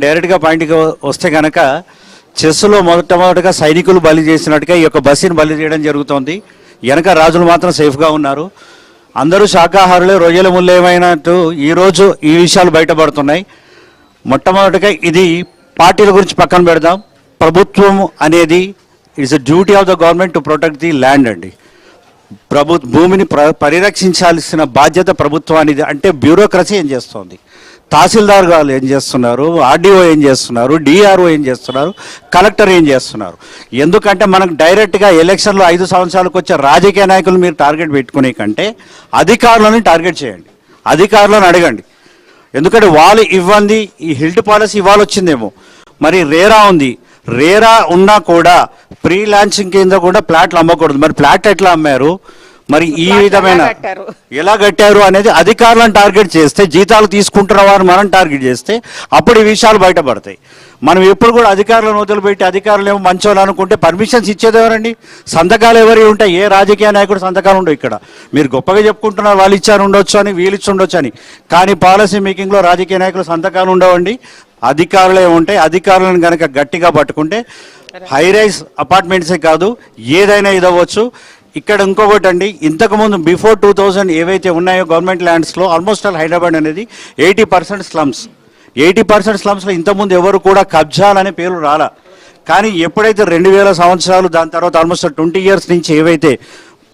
డైరెక్ట్గా పాయింట్కి వస్తే కనుక చెస్సులో మొట్టమొదటిగా సైనికులు బలి చేసినట్టుగా ఈ యొక్క బస్సుని బలి చేయడం జరుగుతోంది. వెనక రాజులు మాత్రం సేఫ్గా ఉన్నారు. అందరూ శాకాహారులే, రొయ్యల ముళ్ళేమైనట్టు ఈరోజు ఈ విషయాలు బయటపడుతున్నాయి. మొట్టమొదటిగా ఇది పార్టీల గురించి పక్కన పెడదాం. ప్రభుత్వం అనేది it's a duty of the government to protect the land అండి. భూమిని పరిరక్షించాల్సిన బాధ్యత ప్రభుత్వానిది. అంటే బ్యూరోక్రసీ ఏం చేస్తోంది, తహసీల్దార్ గారు ఏం చేస్తున్నారు, ఆర్డీఓ ఏం చేస్తున్నారు, డిఆర్ఓ ఏం చేస్తున్నారు, కలెక్టర్ ఏం చేస్తున్నారు. ఎందుకంటే మనకు డైరెక్ట్గా ఎలక్షన్లో 5 సంవత్సరాలకు వచ్చే రాజకీయ నాయకులు మీరు టార్గెట్ పెట్టుకునే కంటే అధికారులను టార్గెట్ చేయండి, అధికారులను అడగండి. ఎందుకంటే వాళ్ళు ఇవ్వండి, ఈ హిల్ట్ పాలసీ ఇవాళ వచ్చిందేమో, మరి రేరా ఉంది, రేరా ఉన్నా కూడా ప్రీ లాంచింగ్ కింద కూడా ప్లాట్లు అమ్మకూడదు. మరి ప్లాట్ ఎట్లా అమ్మారు, మరి ఈ విధమైన ఎలా కట్టారు అనేది అధికారులను టార్గెట్ చేస్తే, జీతాలు తీసుకుంటున్న వారు మనం టార్గెట్ చేస్తే అప్పుడు ఈ విషయాలు బయటపడతాయి. మనం ఎప్పుడు కూడా అధికారులను వదిలిపెట్టి అధికారులు ఏమో మంచోళ్ళు అనుకుంటే పర్మిషన్స్ ఇచ్చేది ఎవరండి? సంతకాలు ఎవరి ఉంటాయి? ఏ రాజకీయ నాయకుడు సంతకాలు ఉండవు. ఇక్కడ మీరు గొప్పగా చెప్పుకుంటున్నారు వాళ్ళు ఇచ్చారు ఉండొచ్చు అని, వీళ్ళు ఇచ్చి ఉండొచ్చు అని, కానీ పాలసీ మేకింగ్లో రాజకీయ నాయకులు సంతకాలు ఉండవండి, అధికారులే ఉంటాయి. అధికారులను కనుక గట్టిగా పట్టుకుంటే హైరైజ్ అపార్ట్మెంట్సే కాదు ఏదైనా ఇదవ్వచ్చు. ఇక్కడ ఇంకొకటి అండి, ఇంతకుముందు బిఫోర్ 2000 ఏవైతే ఉన్నాయో గవర్నమెంట్ ల్యాండ్స్లో ఆల్మోస్ట్ ఆల్ హైదరాబాద్ అనేది 80% స్లమ్స్. 80% స్లమ్స్లో ఇంతకుముందు ఎవరు కూడా కబ్జాలు అనే పేర్లు రాలా. కానీ ఎప్పుడైతే 2000 సంవత్సరాలు దాని తర్వాత ఆల్మోస్ట్ 20 ఇయర్స్ నుంచి ఏవైతే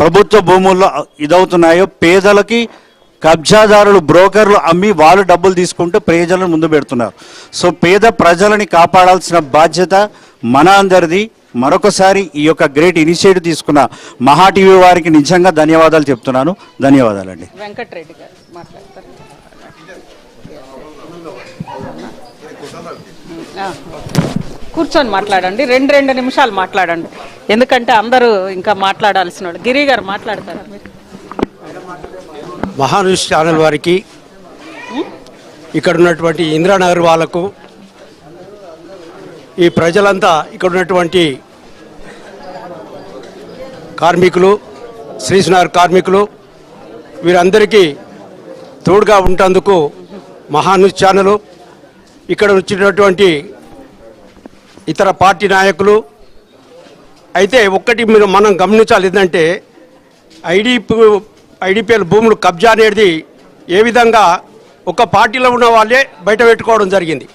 ప్రభుత్వ భూముల్లో ఇదవుతున్నాయో పేదలకి కబ్జాదారులు, బ్రోకర్లు అమ్మి వాళ్ళు డబ్బులు తీసుకుంటూ ప్రజలను ముందు పెడుతున్నారు. సో పేద ప్రజలని కాపాడాల్సిన బాధ్యత మన అందరిది. మరొకసారి ఈ యొక్క గ్రేట్ ఇనిషియేటివ్ తీసుకున్న మహా టీవీ వారికి నిజంగా ధన్యవాదాలు చెప్తున్నాను. ధన్యవాదాలండి. వెంకటరెడ్డి గారు మాట్లాడతారు. కూర్చొని మాట్లాడండి, 2 నిమిషాలు మాట్లాడండి, ఎందుకంటే అందరూ ఇంకా మాట్లాడాల్సిన వాళ్ళు. గిరి గారు మాట్లాడతారా మీరు? మహాన్యూస్ ఛానల్ వారికి, ఇక్కడ ఉన్నటువంటి ఇందిరానగర్ వాళ్లకు, ఈ ప్రజలంతా ఇక్కడ ఉన్నటువంటి కార్మికులు, శ్రీశ్నగర్ కార్మికులు, వీరందరికీ తోడుగా ఉంటందుకు మహాన్యూస్ ఛానల్, ఇక్కడ వచ్చినటువంటి ఇతర పార్టీ నాయకులు. అయితే ఒక్కటి మనం గమనించాలి, ఏంటంటే ఐడిపిఎల్ భూములు కబ్జా అనేది ఏ విధంగా ఒక పార్టీలో ఉన్న వాళ్ళే బయట పెట్టుకోవడం జరిగింది.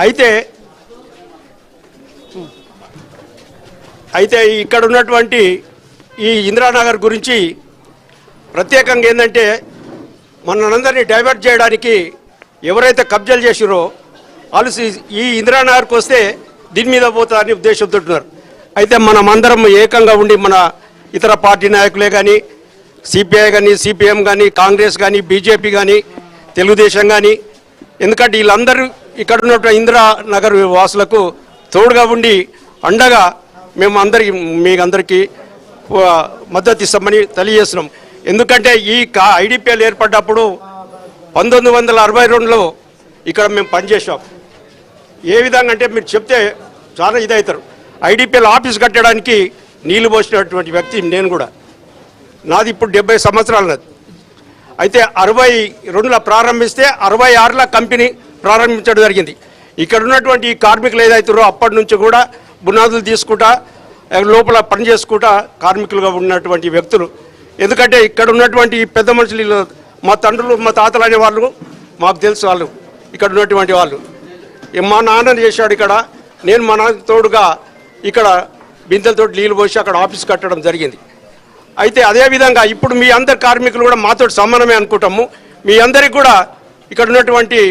అయితే ఇక్కడ ఉన్నటువంటి ఈ ఇందిరానగర్ గురించి ప్రత్యేకంగా ఏంటంటే మనందరినీ డైవర్ట్ చేయడానికి ఎవరైతే కబ్జాలు చేసిరో వాళ్ళు ఈ ఇందిరానగర్కి వస్తే దీని మీద పోతారని ఉద్దేశంతో ఉన్నారు. అయితే మనం అందరం ఏకంగా ఉండి మన ఇతర పార్టీ నాయకులే కానీ, సిపిఐ కానీ, సిపిఎం కానీ, కాంగ్రెస్ కానీ, బీజేపీ కానీ, తెలుగుదేశం కానీ, ఎందుకంటే వీళ్ళందరూ ఇక్కడ ఉన్నటువంటి ఇందిరానగర్ వాసులకు తోడుగా ఉండి అండగా మేము మీకు అందరికీ మద్దతు ఇస్తామని తెలియజేస్తున్నాం. ఎందుకంటే ఈ ఐడిపిఎల్ ఏర్పడ్డప్పుడు 1962లో ఇక్కడ మేము పనిచేసాం. ఏ విధంగా అంటే మీరు చెప్తే చాలా ఇదవుతారు. ఐడిపిఎల్ ఆఫీస్ కట్టడానికి నీళ్లు పోసినటువంటి వ్యక్తి నేను కూడా. నాది ఇప్పుడు 70 సంవత్సరాలు నాది. అయితే 62లో ప్రారంభిస్తే 66లో కంపెనీ ప్రారంభించడం జరిగింది. ఇక్కడ ఉన్నటువంటి కార్మికులు ఏదైతారో అప్పటి నుంచి కూడా బునాదులు తీసుకుంటా లోపల పని చేసుకుంటా కార్మికులుగా ఉన్నటువంటి వ్యక్తులు. ఎందుకంటే ఇక్కడ ఉన్నటువంటి పెద్ద మనుషులు మా తండ్రులు, మా తాతలు అనే వాళ్ళు మాకు తెలుసు. వాళ్ళు ఇక్కడ ఉన్నటువంటి వాళ్ళు, మా నాన్న చేశాడు ఇక్కడ, నేను మా నాన్న తోడుగా ఇక్కడ బిందెలతో నీళ్ళు పోసి అక్కడ ఆఫీస్ కట్టడం జరిగింది. అయితే అదేవిధంగా ఇప్పుడు మీ అందరి కార్మికులు కూడా మాతో సమానమే అనుకుంటాము. మీ అందరికి కూడా ఇక్కడ ఉన్నటువంటి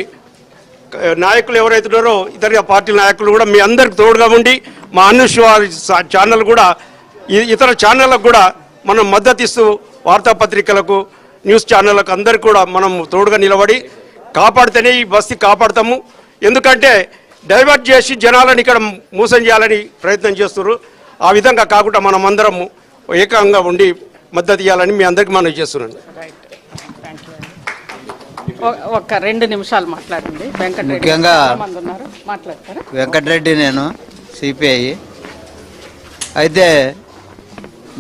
నాయకులు ఎవరైతే ఉన్నారో ఇతర పార్టీ నాయకులు కూడా మీ అందరికి తోడుగా ఉండి మా అన్యూస్ ఛానల్ కూడా ఇతర ఛానళ్ళకు కూడా మనం మద్దతు ఇస్తూ వార్తాపత్రికలకు, న్యూస్ ఛానళ్ళకు అందరికి కూడా మనం తోడుగా నిలబడి కాపాడితేనే ఈ బస్తీ కాపాడతాము. ఎందుకంటే డైవర్ట్ చేసి జనాలను ఇక్కడ మోసం చేయాలని ప్రయత్నం చేస్తున్నారు. ఆ విధంగా కాకుండా మనం అందరం ఏకంగా ఉండి మద్దతు ఇవ్వాలని మీ అందరికీ మనం చేస్తున్నాను. ఒక 2 నిమిషాలు మాట్లాడండి. ముఖ్యంగా వెంకటరెడ్డి, నేను సిపిఐ. అయితే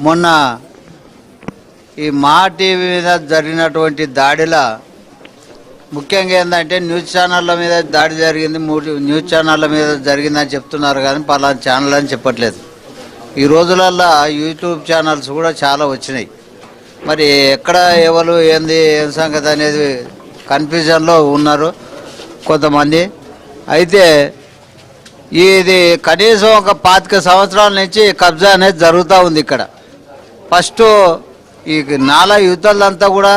మొన్న ఈ మా టీవీ మీద జరిగినటువంటి దాడిలో ముఖ్యంగా ఏంటంటే న్యూస్ ఛానళ్ళ మీద దాడి జరిగింది, 3 న్యూస్ ఛానళ్ళ మీద జరిగిందని చెప్తున్నారు కానీ పలానా ఛానల్ అని చెప్పట్లేదు. ఈ రోజులల్లో యూట్యూబ్ ఛానల్స్ కూడా చాలా వచ్చినాయి. మరి ఎక్కడ ఎవరు ఏంది ఏం సంగతి అనేది కన్ఫ్యూజన్లో ఉన్నారు కొంతమంది. అయితే ఇది కనీసం ఒక 25 సంవత్సరాల నుంచి కబ్జా అనేది జరుగుతూ ఉంది ఇక్కడ. ఫస్ట్ ఈ నాలా యువతలంతా కూడా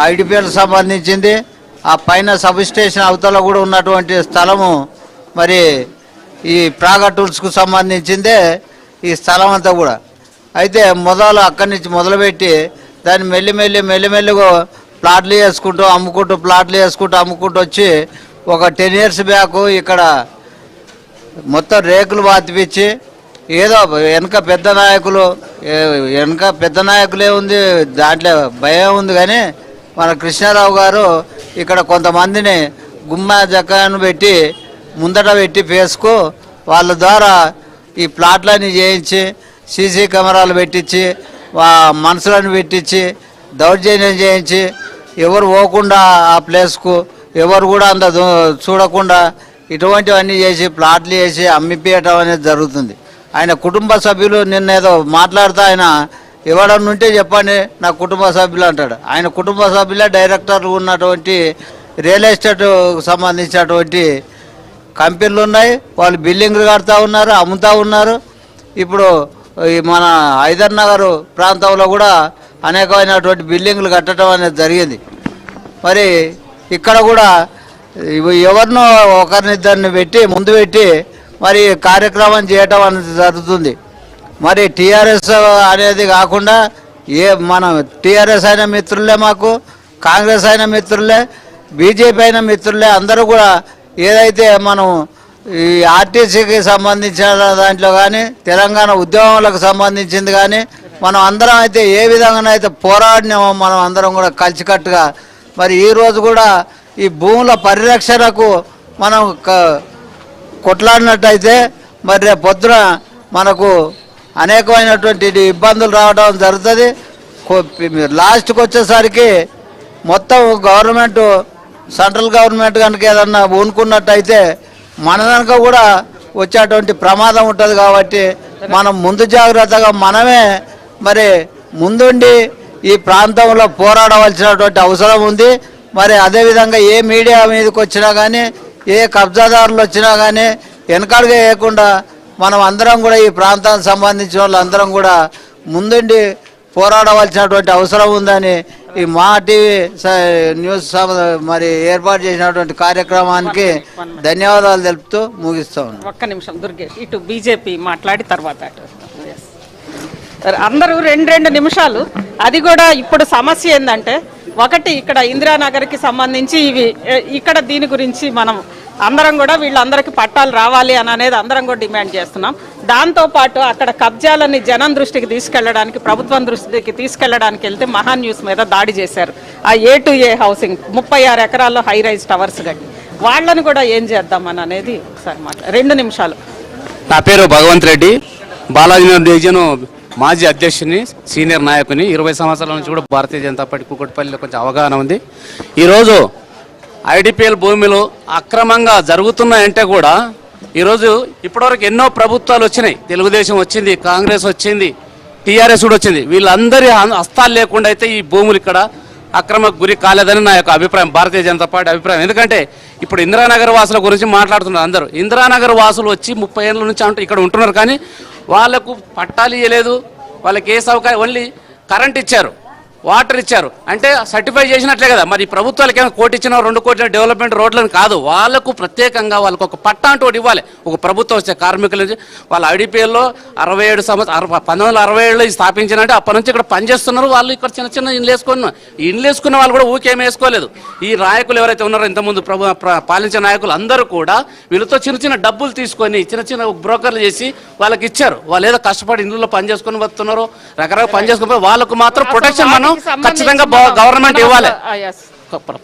ఐడిపిఎల్ సంబంధించింది. ఆ పైన సబ్ స్టేషన్ అవతల కూడా ఉన్నటువంటి స్థలము మరి ఈ ప్రాగా టూల్స్కు సంబంధించిందే ఈ స్థలం అంతా కూడా. అయితే అక్కడి నుంచి మొదలుపెట్టి దాన్ని మెల్లిమెల్లిగా ప్లాట్లు వేసుకుంటూ అమ్ముకుంటూ వచ్చి ఒక 10 years బ్యాక్ ఇక్కడ మొత్తం రేకులు పాతిపించి ఏదో వెనక పెద్ద నాయకులే ఉంది, దాంట్లో భయం ఉంది. కానీ మన కృష్ణారావు గారు ఇక్కడ కొంతమందిని జకాను పెట్టి ముందట పెట్టి ఫేస్కు వాళ్ళ ద్వారా ఈ ప్లాట్లని చేయించి సీసీ కెమెరాలు పెట్టించి మనుషులను పెట్టించి దౌర్జన్యం చేయించి ఎవరు పోకుండా ఆ ప్లేస్కు ఎవరు కూడా అంత చూడకుండా ఇటువంటివన్నీ చేసి ప్లాట్లు చేసి అమ్మిపేయటం అనేది జరుగుతుంది. ఆయన కుటుంబ సభ్యులు నిన్న ఏదో మాట్లాడుతూ ఆయన ఎవడన్నా ఉంటే చెప్పండి నా కుటుంబ సభ్యులు అంటాడు. ఆయన కుటుంబ సభ్యులే డైరెక్టర్లు ఉన్నటువంటి రియల్ ఎస్టేట్ సంబంధించినటువంటి కంపెనీలు ఉన్నాయి. వాళ్ళు బిల్డింగ్లు కడతా ఉన్నారు, అమ్ముతూ ఉన్నారు. ఇప్పుడు ఈ మన హైదర్ నగర్ ప్రాంతంలో కూడా అనేకమైనటువంటి బిల్డింగ్లు కట్టడం అనేది జరిగింది. మరి ఇక్కడ కూడా ఎవరినో ఒకరినిద్దరిని ముందు పెట్టి మరి కార్యక్రమం చేయటం అనేది జరుగుతుంది. మరి టీఆర్ఎస్ అనేది కాకుండా మనం టీఆర్ఎస్ అయిన మిత్రులే, మాకు కాంగ్రెస్ అయిన మిత్రులే, బీజేపీ అయిన మిత్రులే, అందరూ కూడా ఏదైతే మనం ఈ ఆర్టీసీకి సంబంధించిన దాంట్లో కానీ తెలంగాణ ఉద్యమాలకు సంబంధించింది కానీ మనం అందరం అయితే ఏ విధంగానైతే పోరాడినామో మనం అందరం కూడా కలిసికట్టుగా మరి ఈరోజు కూడా ఈ భూముల పరిరక్షణకు మనం కొట్లాడినట్టయితే మరి రేపు పొద్దున మనకు అనేకమైనటువంటి ఇబ్బందులు రావడం జరుగుతుంది. లాస్ట్కి వచ్చేసరికి మొత్తం గవర్నమెంట్ సెంట్రల్ గవర్నమెంట్ కనుక ఏదన్నా ఊనుకున్నట్టయితే మన కనుక కూడా వచ్చేటువంటి ప్రమాదం ఉంటుంది. కాబట్టి మనం ముందు జాగ్రత్తగా మనమే మరి ముందుండి ఈ ప్రాంతంలో పోరాడవలసినటువంటి అవసరం ఉంది. మరి అదేవిధంగా ఏ మీడియా మీదకి వచ్చినా కానీ ఏ కబ్జాదారులు వచ్చినా కానీ వెనకాడుగా వేయకుండా మనం అందరం కూడా ఈ ప్రాంతానికి సంబంధించిన వాళ్ళందరం కూడా ముందుండి పోరాడవలసినటువంటి అవసరం ఉందని ఈ మా టీవీ న్యూస్ మరి ఏర్పాటు చేసినటువంటి కార్యక్రమానికి ధన్యవాదాలు తెలుపుతూ ముగిస్తా ఉన్నాను. ఒక్క నిమిషం దుర్గేష్, ఇటు బీజేపీ మాట్లాడి తర్వాత అందరూ 2 నిమిషాలు. అది కూడా ఇప్పుడు సమస్య ఏంటంటే ఒకటి ఇక్కడ ఇందిరానగర్కి సంబంధించి ఇక్కడ దీని గురించి మనం అందరం కూడా వీళ్ళందరికీ పట్టాలు రావాలి అని అనేది అందరం కూడా డిమాండ్ చేస్తున్నాం. దాంతోపాటు అక్కడ కబ్జాలని జనం దృష్టికి తీసుకెళ్లడానికి, ప్రభుత్వం దృష్టికి తీసుకెళ్లడానికి వెళ్తే మహాన్ న్యూస్ మీద దాడి చేశారు. ఆ A2A హౌసింగ్ 36 ఎకరాల్లో హై రైజ్ టవర్స్ కట్టి వాళ్ళని కూడా ఏం చేద్దామని అనేది ఒకసారి 2 నిమిషాలు. నా పేరు భగవంత్ రెడ్డి, బాలాజీనగర్ డివిజన్ మాజీ అధ్యక్షుని, సీనియర్ నాయకుని. 20 సంవత్సరాల నుంచి కూడా భారతీయ జనతా పార్టీ కూకట్పల్లిలో కొంచెం అవగాహన ఉంది. ఈరోజు ఐడిపిఎల్ భూములు అక్రమంగా జరుగుతున్నాయంటే కూడా ఈరోజు ఇప్పటివరకు ఎన్నో ప్రభుత్వాలు వచ్చినాయి. తెలుగుదేశం వచ్చింది, కాంగ్రెస్ వచ్చింది, టీఆర్ఎస్ కూడా వచ్చింది. వీళ్ళందరి హస్తాలు లేకుండా అయితే ఈ భూములు ఇక్కడ అక్రమకు గురి కాలేదని నా యొక్క అభిప్రాయం, భారతీయ జనతా పార్టీ అభిప్రాయం. ఎందుకంటే ఇప్పుడు ఇందిరానగర్ వాసుల గురించి మాట్లాడుతున్నారు అందరూ. ఇందిరానగర్ వాసులు వచ్చి 30 ఏళ్ళ నుంచి ఇక్కడ ఉంటున్నారు, కానీ వాళ్లకు పట్టాలు ఇవ్వలేదు, వాళ్ళకి ఏ సౌకర్యం, ఓన్లీ కరెంట్ ఇచ్చారు, వాటర్ ఇచ్చారు. అంటే సర్టిఫై చేసినట్లే కదా. మరి ప్రభుత్వాలకి ఏమైనా 1 కోటి ఇచ్చినా 2 కోట్ల డెవలప్మెంట్ రోడ్లను కాదు, వాళ్ళకు ప్రత్యేకంగా వాళ్ళకు ఒక పట్టా అంటూ ఒకటి ఇవ్వాలి. ఒక ప్రభుత్వం వచ్చే కార్మికుల నుంచి వాళ్ళ ఐడిపిఎల్లో 67 సంవత్సరాలు 1967లో స్థాపించినట్టే అప్పటి నుంచి ఇక్కడ పనిచేస్తున్నారు. వాళ్ళు ఇక్కడ చిన్న ఇండ్లు వేసుకున్న వాళ్ళు కూడా ఊకేం వేసుకోలేదు. ఈ నాయకులు ఎవరైతే ఉన్నారో ఇంతకుముందు పాలించిన నాయకులు అందరూ కూడా వీళ్ళతో చిన్న డబ్బులు తీసుకొని చిన్న బ్రోకర్లు చేసి వాళ్ళకి ఇచ్చారు. వాళ్ళు ఏదో కష్టపడి ఇండ్లలో పనిచేసుకొని వస్తున్నారు, రకరకాల పనిచేసుకుని వాళ్ళకు మాత్రం ప్రొటెక్షన్ మనం ఖచ్చితంగా గవర్నమెంట్ ఇవ్వాలి.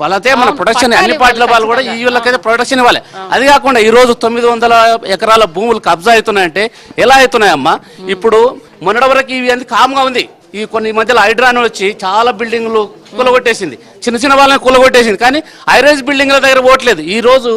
అలాగే మన ప్రొటెక్షన్ అన్ని పార్టీల వాళ్ళు కూడా ఈ వీళ్ళకైతే ప్రొటెక్షన్ ఇవ్వాలి. అది కాకుండా ఈ రోజు 900 ఎకరాల భూములు కబ్జా అవుతున్నాయంటే ఎలా అవుతున్నాయమ్మా? ఇప్పుడు మొన్నటి వరకు ఇవి అంత కామ్గా ఉంది. ఈ కొన్ని మధ్యలో హైడ్రాన్ వచ్చి చాలా బిల్డింగ్లు కూలగొట్టేసింది. చిన్న చిన్న వాళ్ళని కూలగొట్టేసింది. కానీ హైరైజ్ బిల్డింగ్ల దగ్గర ఓట్లేదు. ఈ రోజు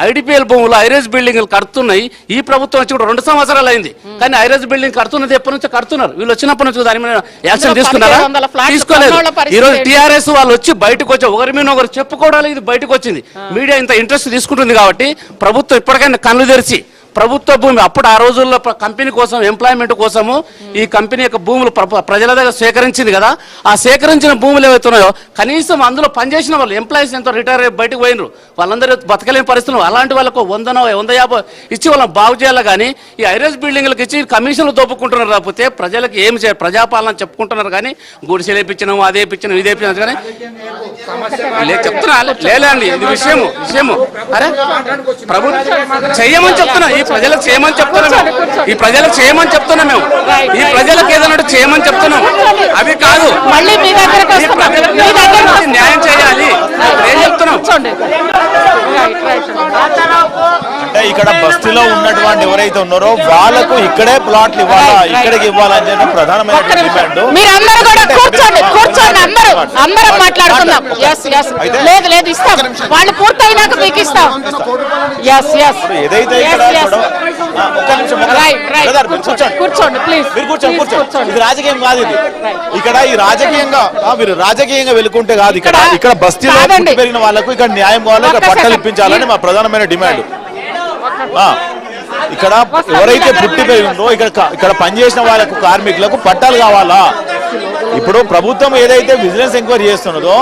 ఐడిపిఎల్ భూములు హైరైజ్ బిల్డింగ్లు కడుతున్నాయి. ఈ ప్రభుత్వం వచ్చి కూడా 2 సంవత్సరాలు అయింది. కానీ హైరైజ్ బిల్డింగ్ కడుతున్నది ఎప్పటి నుంచో కడుతున్నారు. వీళ్ళు వచ్చినప్పటి నుంచి దాని మీద యాక్షన్ తీసుకున్నారా? 1700 ఫ్లాట్లు తీసుకోలేదు. కొన్నోళ్ళ పరిస్థితి ఈ రోజు ఏంటి? టీఆర్ఎస్ వాళ్ళు వచ్చి బయటకు వచ్చి ఒకరి మీద ఒకరు చెప్పుకోవడానికి ఇది బయటకు వచ్చింది. మీడియా ఇంత ఇంట్రెస్ట్ తీసుకుంటుంది కాబట్టి ప్రభుత్వం ఇప్పటికైనా కళ్ళు తెరిచి ప్రభుత్వ భూమి అప్పుడు ఆ రోజుల్లో కంపెనీ కోసం ఎంప్లాయ్మెంట్ కోసము ఈ కంపెనీ యొక్క భూములు ప్రజల దగ్గర సేకరించింది కదా, ఆ సేకరించిన భూములు ఏవైతున్నాయో కనీసం అందులో పనిచేసిన వాళ్ళు ఎంప్లాయీస్ ఎంతో రిటైర్ అయ్యి బయటకు పోయినరు, వాళ్ళందరూ బతకలేని పరిస్థితులు. అలాంటి వాళ్ళకు 100-150 ఇచ్చి వాళ్ళని బాగు చేయాలి. కానీ ఈ హైరైజ్ బిల్డింగ్లకు ఇచ్చి కమిషన్లు దోపుకుంటున్నారు. కాకపోతే ప్రజలకు ఏమి చేయాలి? ప్రజాపాలన చెప్పుకుంటున్నారు కానీ గుడిసెలు ఇప్పించినాము, అదే ఇప్పించినాం, ఇదే ఇప్పించినాం. కానీ చెప్తున్నా లేదండి, ఇది విషయము. అరే ప్రభుత్వం చెయ్యమని చెప్తున్నా, ఈ ప్రజలకు చేయమని చెప్తున్నాం. ఈ ప్రజలకు చేయమని చెప్తున్నాం. మేము ఈ ప్రజలకు ఏదైనా చేయమని చెప్తున్నాం. అవి కాదు, మళ్ళీ మీ దగ్గరకు ఈ ప్రజలకు న్యాయం చేయాలి. ఏం చెప్తున్నాం? అంటే ఇక్కడ బస్తీలో ఉన్నటువంటి ఎవరైతే ఉన్నారో వాళ్ళకు ఇక్కడే ప్లాట్లు ఇవ్వాలా, ఇక్కడికి ఇవ్వాలని చెప్పి ప్రధానమైన డిమాండ్. మీరందరూ కూడా కూర్చోండి అందరం మాట్లాడుకుందాం. లేదు ఇస్తాం, వాళ్ళు పూర్తయినాక మీకు ఇస్తాం. ఏదైతే ఇక్కడ ఒక్క నిమిషం బ్రదర్, మీరు కూర్చోండి ప్లీజ్. మీరు కూర్చోండి. ఇది రాజకీయం కాదు. ఇది ఇక్కడ ఈ రాజకీయంగా మీరు రాజకీయంగా వెళ్తుంటే కాదు. ఇక్కడ బస్తీలో పుట్టి పెరిగిన వాళ్ళకు ఇక్కడ న్యాయం కావాలి, ఇక్కడ పట్టాలు ఇప్పించాలని మా ప్రధానమైన డిమాండ్. ఇక్కడ ఎవరైతే పుట్టి పెరిగిందో ఇక్కడ పనిచేసిన వాళ్ళకు కార్మికులకు పట్టాలు కావాలా. ఇప్పుడు ప్రభుత్వం ఏదైతే విజిలెన్స్ ఎంక్వైరీ చేస్తున్నదో